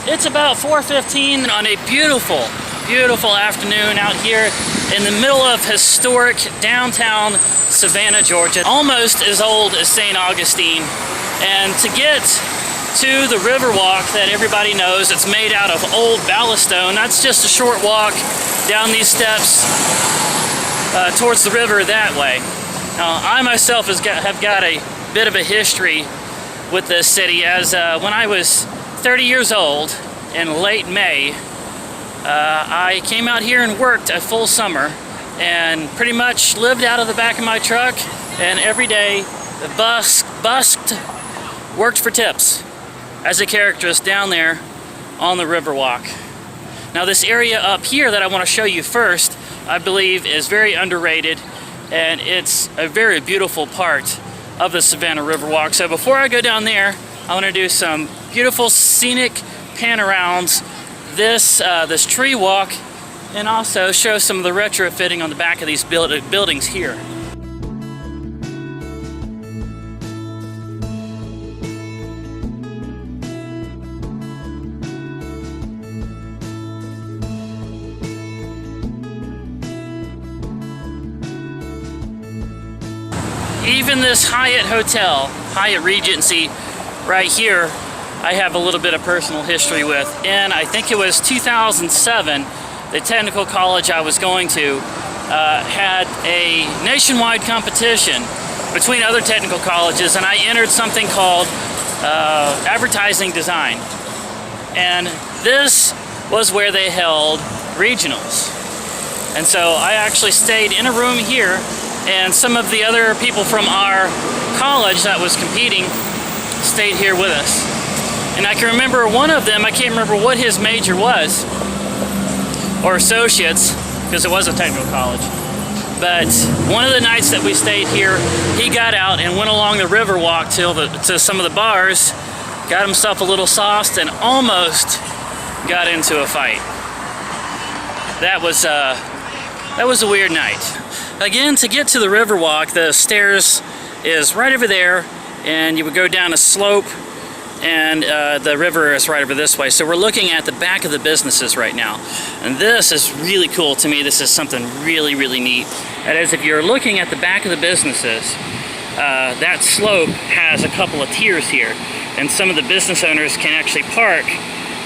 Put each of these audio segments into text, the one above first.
It's about 4:15 on a beautiful, beautiful afternoon out here in the middle of historic downtown Savannah, Georgia. Almost as old as St. Augustine. And to get to the Riverwalk that everybody knows, it's made out of old ballast stone. That's just a short walk down these steps towards the river that way. Now, I myself have got a bit of a history with this city, as when I was 30 years old in late May, I came out here and worked a full summer and pretty much lived out of the back of my truck, and every day busked, worked for tips as a caricaturist down there on the Riverwalk. Now, this area up here that I want to show you first, I believe is very underrated, and it's a very beautiful part of the Savannah Riverwalk. So before I go down there, I want to do some beautiful scenic pan-arounds this tree walk, and also show some of the retrofitting on the back of these buildings here. Even this Hyatt Hotel, Hyatt Regency, right here, I have a little bit of personal history with. And I think it was 2007, the technical college I was going to had a nationwide competition between other technical colleges, and I entered something called advertising design. And this was where they held regionals. And so I actually stayed in a room here, and some of the other people from our college that was competing stayed here with us. And I can remember one of them, I can't remember what his major was, or associates, because it was a technical college. But one of the nights that we stayed here, he got out and went along the Riverwalk to some of the bars, got himself a little sauced, and almost got into a fight. That was a weird night. Again, to get to the Riverwalk, the stairs is right over there, and you would go down a slope, and the river is right over this way. So we're looking at the back of the businesses right now. And this is really cool to me. This is something really, really neat. That is, if you're looking at the back of the businesses, that slope has a couple of tiers here. And some of the business owners can actually park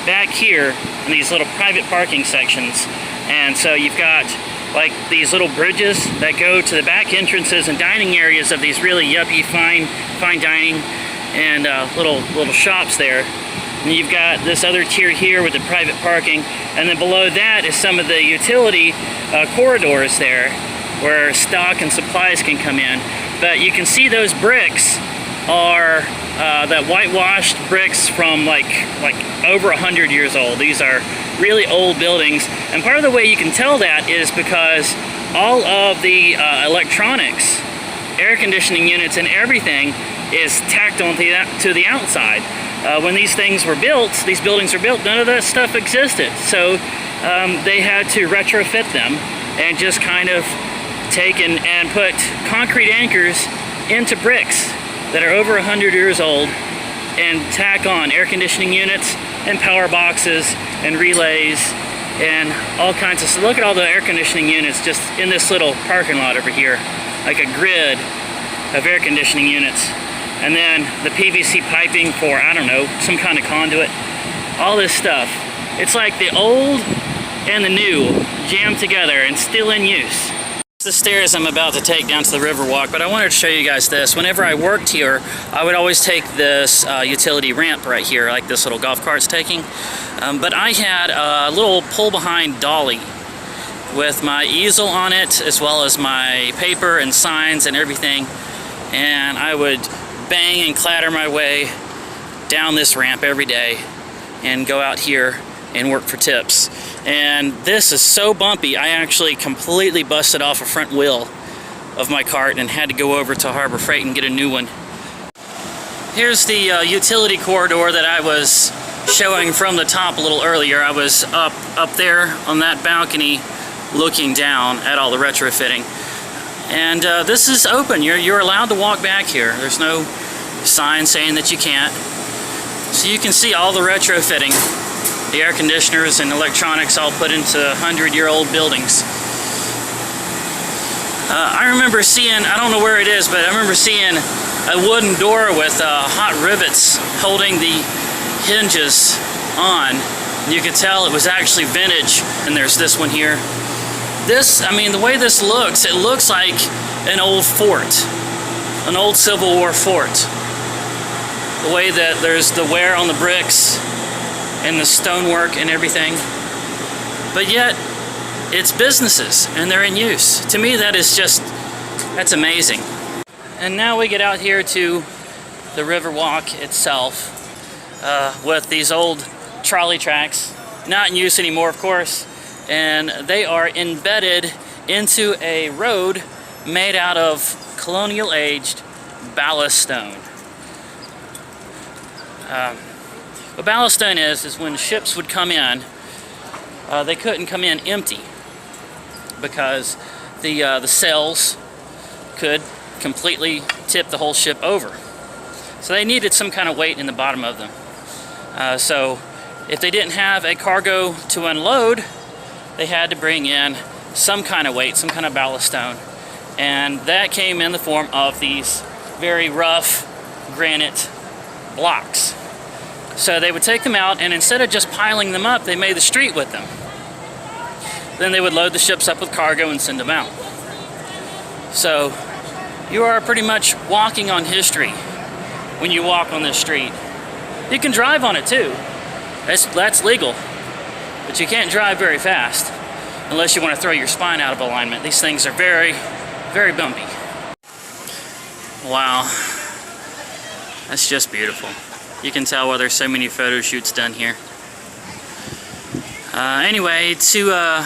back here in these little private parking sections. And so you've got like these little bridges that go to the back entrances and dining areas of these really yuppie fine dining and little shops there. And you've got this other tier here with the private parking, and then below that is some of the utility corridors there where stock and supplies can come in. But you can see those bricks are that whitewashed bricks from like over 100 years old. These are really old buildings, and part of the way you can tell that is because all of the electronics, air conditioning units and everything is tacked onto to the outside. When these things were built, these buildings were built, none of that stuff existed. So they had to retrofit them and just kind of take and put concrete anchors into bricks that are over 100 years old and tack on air conditioning units and power boxes and relays and all kinds of stuff. Look at all the air conditioning units just in this little parking lot over here, like a grid of air conditioning units. And then the PVC piping for, I don't know, some kind of conduit. All this stuff. It's like the old and the new jammed together and still in use. The stairs I'm about to take down to the Riverwalk, but I wanted to show you guys this. Whenever I worked here, I would always take this utility ramp right here, like this little golf cart's taking. But I had a little pull-behind dolly with my easel on it, as well as my paper and signs and everything. And I would bang and clatter my way down this ramp every day and go out here and work for tips. And this is so bumpy, I actually completely busted off a front wheel of my cart and had to go over to Harbor Freight and get a new one. Here's the utility corridor that I was showing from the top a little earlier. I was up there on that balcony looking down at all the retrofitting. And this is open. You're allowed to walk back here. There's no sign saying that you can't. So you can see all the retrofitting the air conditioners and electronics all put into 100-year-old buildings. I remember seeing, I don't know where it is, but I remember seeing a wooden door with hot rivets holding the hinges on. You could tell it was actually vintage, and there's this one here. This, I mean, the way this looks, it looks like an old fort, an old Civil War fort. The way that there's the wear on the bricks and the stonework and everything. But yet, it's businesses and they're in use. To me, that is just, that's amazing. And now we get out here to the Riverwalk itself with these old trolley tracks, not in use anymore, of course, and they are embedded into a road made out of colonial-aged ballast stone. What ballast stone is when ships would come in, they couldn't come in empty because the sails could completely tip the whole ship over. So they needed some kind of weight in the bottom of them. So if they didn't have a cargo to unload, they had to bring in some kind of weight, some kind of ballast stone. And that came in the form of these very rough granite blocks. So they would take them out, and instead of just piling them up, they made the street with them. Then they would load the ships up with cargo and send them out. So you are pretty much walking on history when you walk on this street. You can drive on it too. That's legal. But you can't drive very fast unless you want to throw your spine out of alignment. These things are very, very bumpy. Wow. That's just beautiful. You can tell why there's so many photo shoots done here. Anyway, to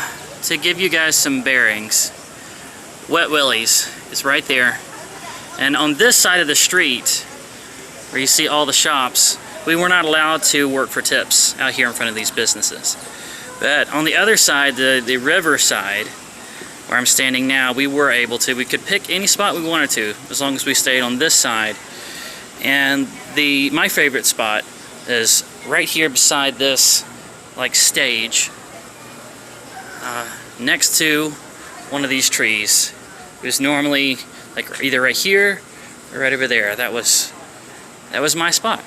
give you guys some bearings, Wet Willie's is right there. And on this side of the street, where you see all the shops, we were not allowed to work for tips out here in front of these businesses. But on the other side, the river side, where I'm standing now, we were able to. We could pick any spot we wanted to, as long as we stayed on this side. And my favorite spot is right here beside this like stage, next to one of these trees. It was normally like either right here or right over there. That was my spot.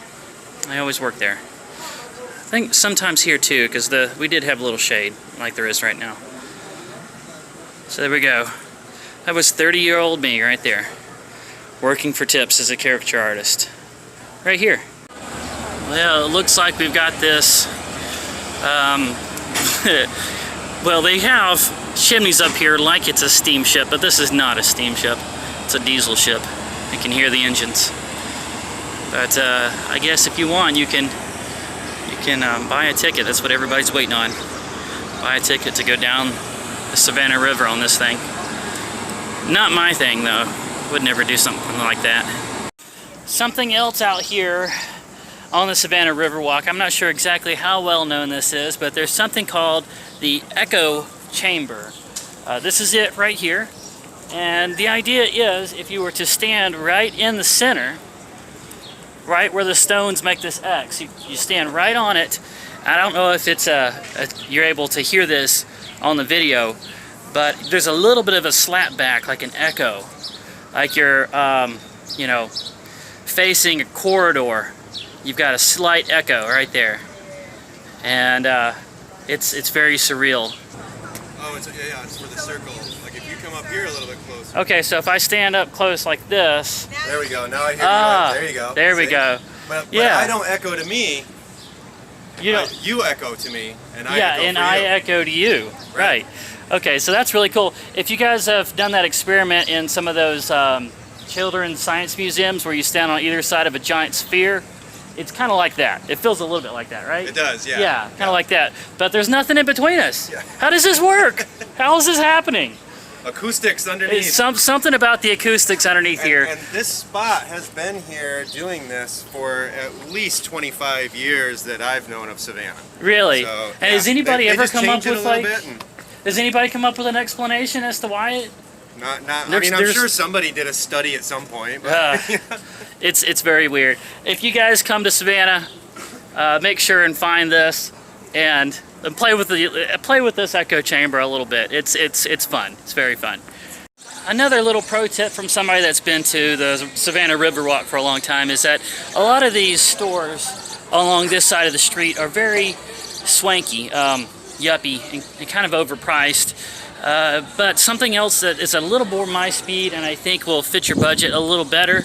I always worked there. I think sometimes here too, because we did have a little shade like there is right now. So there we go. That was 30-year-old me right there, working for tips as a caricature artist. Right here. Well, it looks like we've got this. Well, they have chimneys up here like it's a steamship, but this is not a steamship. It's a diesel ship. You can hear the engines. But I guess if you want, you can buy a ticket. That's what everybody's waiting on. Buy a ticket to go down the Savanna River on this thing. Not my thing, though. Would never do something like that. Something else out here on the Savanna Riverwalk. I'm not sure exactly how well known this is, but there's something called the Echo Chamber. This is it right here. And the idea is, if you were to stand right in the center, right where the stones make this X, you stand right on it. I don't know if it's you're able to hear this on the video, but there's a little bit of a slap back, like an echo, like you're you know, facing a corridor. You've got a slight echo right there, and it's very surreal. Oh, it's for the circle. Like if you come up here a little bit closer. Okay, so if I stand up close like this. There we go. Now I hear you. Right. There you go. There we go. But yeah. I don't echo to me. You echo to me, and I echo and for I you. echo to you. Right. Okay, so that's really cool. If you guys have done that experiment in some of those children's science museums where you stand on either side of a giant sphere, it's kind of like that. It feels a little bit like that, right? It does, yeah. Yeah, kind of like that. But there's nothing in between us. Yeah. How does this work? How is this happening? Acoustics underneath. It's something about the acoustics underneath here. And this spot has been here doing this for at least 25 years that I've known of Savanna. Really? So, and yeah, has anybody they ever just come up change it with a little like? bit and Does anybody come up with an explanation as to why it? I mean, I'm sure somebody did a study at some point. But it's very weird. If you guys come to Savannah, make sure and find this. and play with this echo chamber a little bit. It's fun. It's very fun. Another little pro tip from somebody that's been to the Savanna Riverwalk for a long time is that a lot of these stores along this side of the street are very swanky, yuppie, and kind of overpriced. But something else that is a little more my speed and I think will fit your budget a little better,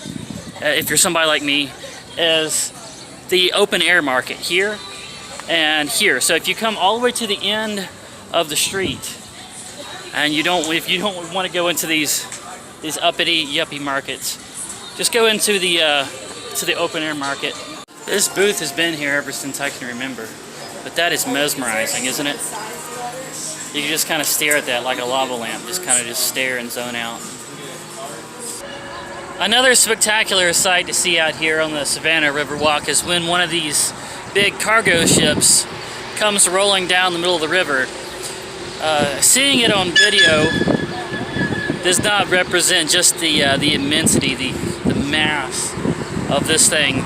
if you're somebody like me, is the open air market here and here. So if you come all the way to the end of the street, and if you don't want to go into these uppity yuppie markets, just go into the to the open air market. This booth has been here ever since I can remember, but that is mesmerizing, isn't it? You can just kind of stare at that like a lava lamp, just kind of just stare and zone out. Another spectacular sight to see out here on the Savanna Riverwalk is when one of these big cargo ships comes rolling down the middle of the river. Seeing it on video does not represent just the immensity, the mass of this thing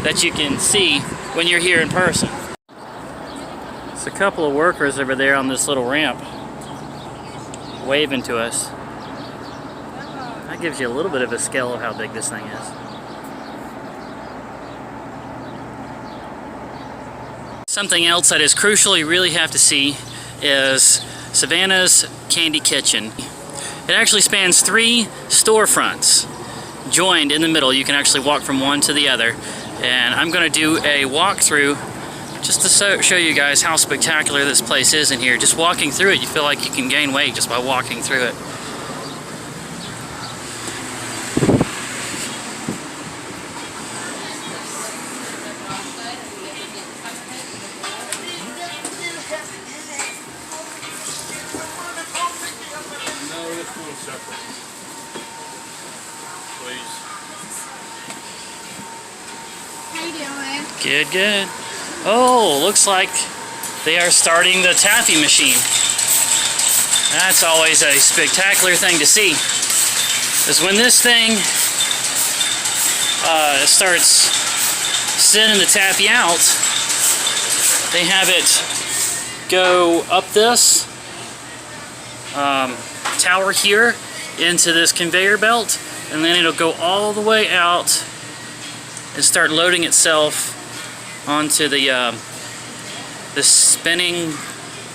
that you can see when you're here in person. There's a couple of workers over there on this little ramp waving to us. That gives you a little bit of a scale of how big this thing is. Something else that is crucial you really have to see is Savanna's Candy Kitchen. It actually spans 3 storefronts joined in the middle. You can actually walk from one to the other. And I'm going to do a walkthrough just to show you guys how spectacular this place is in here. Just walking through it, you feel like you can gain weight just by walking through it. Good, good. Oh, looks like they are starting the taffy machine. That's always a spectacular thing to see. Because when this thing starts sending the taffy out, they have it go up this tower here into this conveyor belt, and then it'll go all the way out and start loading itself onto the spinning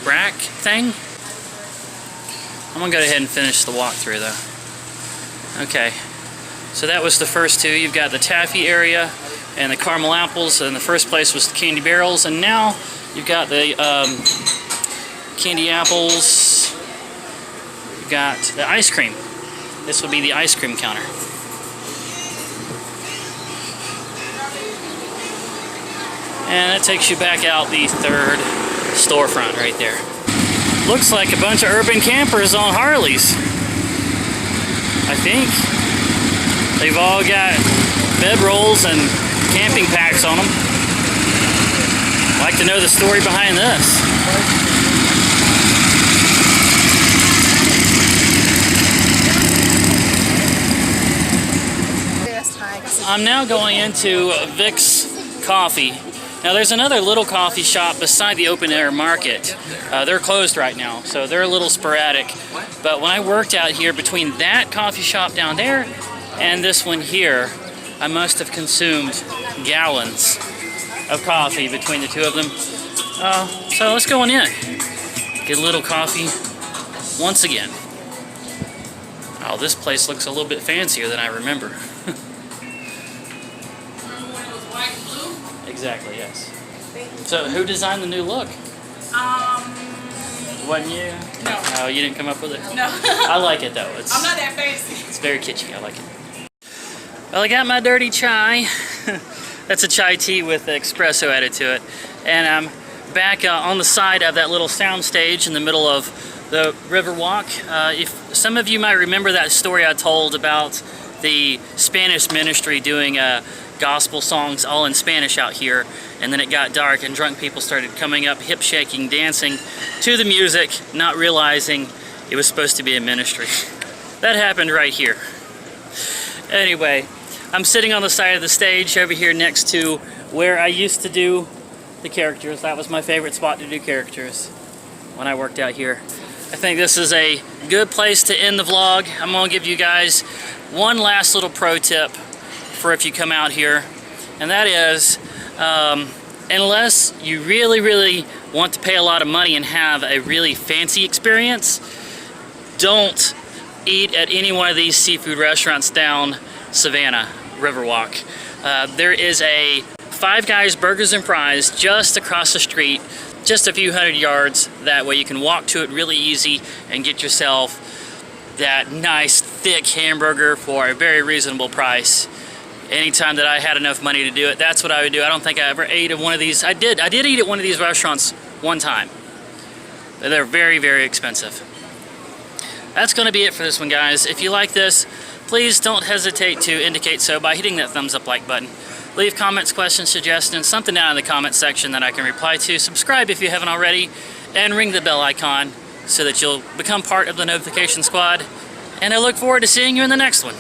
rack thing. I'm gonna go ahead and finish the walkthrough though. Okay, so that was the first 2. You've got the taffy area and the caramel apples, and the first place was the candy barrels, and now you've got the candy apples. You've got the ice cream. This will be the ice cream counter. And that takes you back out the 3rd storefront right there. Looks like a bunch of urban campers on Harleys. I think. They've all got bedrolls and camping packs on them. I'd like to know the story behind this. I'm now going into Vic's Coffee. Now there's another little coffee shop beside the open air market. They're closed right now, so they're a little sporadic. But when I worked out here between that coffee shop down there and this one here, I must have consumed gallons of coffee between the 2 of them. So let's go on in. Get a little coffee once again. Oh, this place looks a little bit fancier than I remember. Exactly, yes. So who designed the new look? Wasn't you? No. Oh, you didn't come up with it? No. I like it though. I'm not that fancy. It's very kitschy. I like it. Well, I got my dirty chai. That's a chai tea with espresso added to it. And I'm back on the side of that little sound stage in the middle of the Riverwalk. If some of you might remember that story I told about the Spanish ministry doing gospel songs all in Spanish out here, and then it got dark and drunk people started coming up, hip shaking, dancing to the music, not realizing it was supposed to be a ministry. That happened right here. Anyway, I'm sitting on the side of the stage over here next to where I used to do the characters. That was my favorite spot to do characters when I worked out here. I think this is a good place to end the vlog. I'm gonna give you guys one last little pro tip for if you come out here, and that is unless you really want to pay a lot of money and have a really fancy experience, don't eat at any one of these seafood restaurants down Savanna Riverwalk. There is a Five Guys Burgers and Fries just across the street, just a few hundred yards. That way you can walk to it really easy and get yourself that nice thick hamburger for a very reasonable price. Anytime that I had enough money to do it, that's what I would do. I don't think I ever ate at one of these. I did eat at one of these restaurants one time. But they're very expensive. That's going to be it for this one, guys. If you like this, please don't hesitate to indicate so by hitting that thumbs up like button. Leave comments, questions, suggestions, something down in the comments section that I can reply to. Subscribe if you haven't already, and ring the bell icon so that you'll become part of the notification squad. And I look forward to seeing you in the next one.